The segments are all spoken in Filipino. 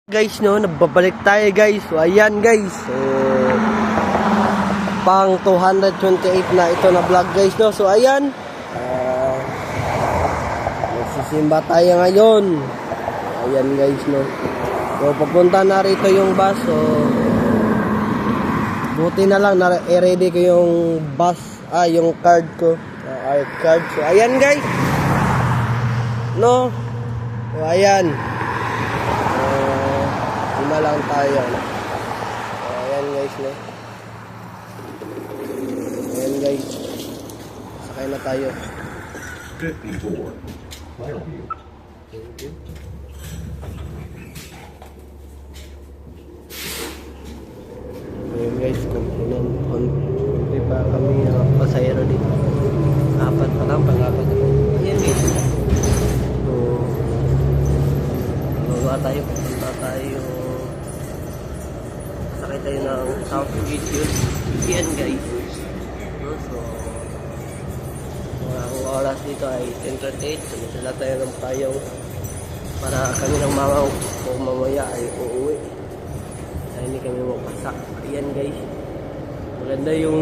Guys, no, nagbabalik tayo guys. So ayan guys. So pang 228 na ito na vlog guys, no. So ayan. Magsisimba tayo ngayon. Ayan guys, no. So papunta na rito yung bus. So buti na lang na i-ready ko yung bus, yung card ko. Art card. So ayan guys. No. So ayan. Lima lang tayo. So, ayan guys, no. Ayan guys. Sakay na tayo. 54. Clareview. Thank you. Ayan guys, kunti pa kami pasayro dito. Apat pa lang, pang-apat ako. Ayan guys. So, baba tayo. Punta tayo. Sakay tayo ng Southgate yun. Yan guys. So, ang oras dito ay 10:38. Sumusala tayo ng payong para kami ng mama o mamaya ay uuwi. Ay hindi kami mapasak. Ayan guys. Maganda yung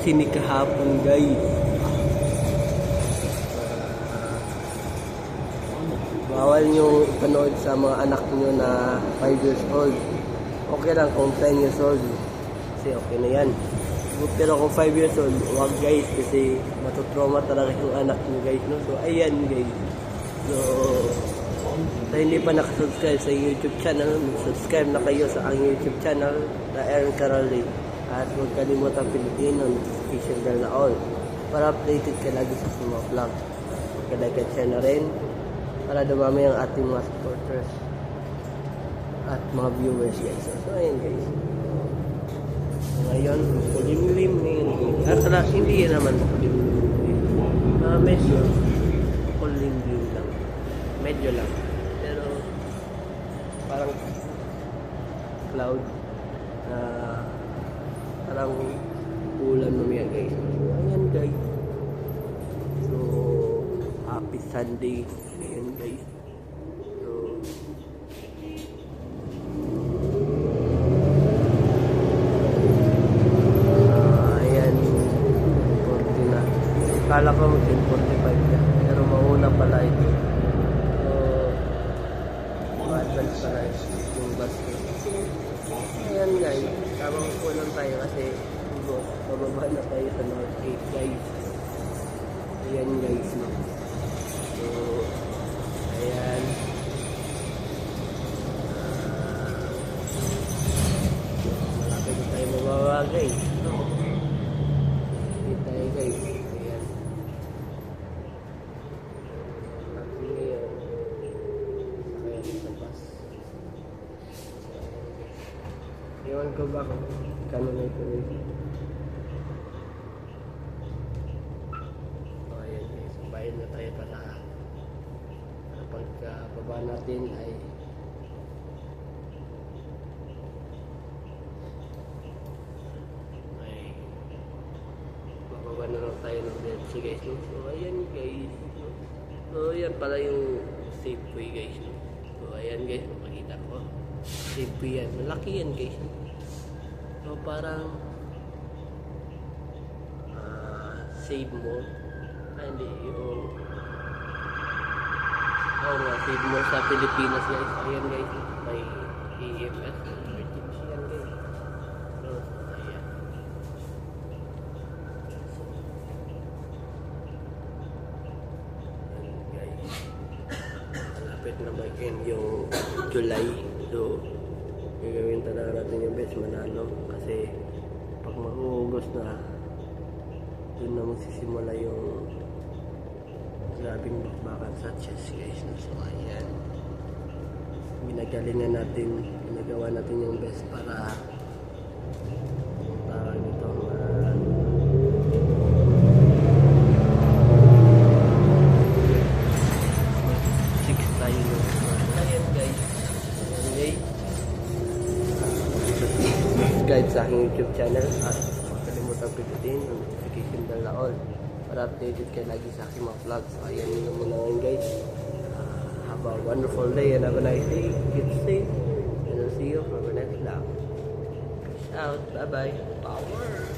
sinig kahapon guys. Bawal nyo ipanood sa mga anak nyo na 5 years old. Okay lang kung 10 years old. Kasi okay na yan. Pero kung 5 years old, wag guys. Kasi matutrauma talaga yung anak nyo guys. No? So ayan guys. So, sa hindi pa nakasubscribe sa YouTube channel, subscribe na kayo sa ang YouTube channel na Aaron Caroli. At huwag kalimutan Pilipino, notification bell na all. Para updated ka lagi sa mga vlog. Like at share na rin. Para dumami ang ating mga supporters at mga viewers guys. So ayan guys. Ngayon, kulimlim na hindi naman kulimlim. Medyo kulimlim lang. Medyo lang. Pero parang cloud na parang ulan mamaya guys. So ayan guys. So happy Sunday. Ayan guys. So ayan 40 na. Kala ko mag 45 na. Pero mauna pala ito. So ma-advance pala yung bus ko. Ayan guys. Tamang kulang tayo kasi bababa na tayo sa North Gate guys. Ayan guys, no. So ayan. Malapit na tayo mababa guys. No? Hindi tayo guys. Ayan. Malapit ngayon. Ayan sa bus. Iwan ko ba kung kano na ito guys. So ayan guys. Bayan na tayo para pagkababa natin ay bababa na lang tayo ng DLC guys. So ayan guys. So ayan pala yung Safeway guys. So ayan guys, makikita ko Safeway yan, malaki yan guys. So parang Save mo hindi yung save mo sa Pilipinas guys. Ayan guys, may EMS emergency yan guys. So ayan. Ayan guys, malapit na mag-end yung July. So gagawin talaga natin yung best manalo kasi pag mag-August na dun na magsisimula yung grabing bakbakan sa chest guys. So ayan, ginagalingan natin, ginagawa natin yung best para tawag nito 6 tayo. Ayan guys. Okay, subscribe sa aking YouTube channel at huwag kalimutan pindutin yung notification bell na all para updated kayo lagi sa aking mga vlogs. So ayan yun muna ngayon guys. Have a wonderful day and have a nice day. Keep safe. out. Bye-bye. Power!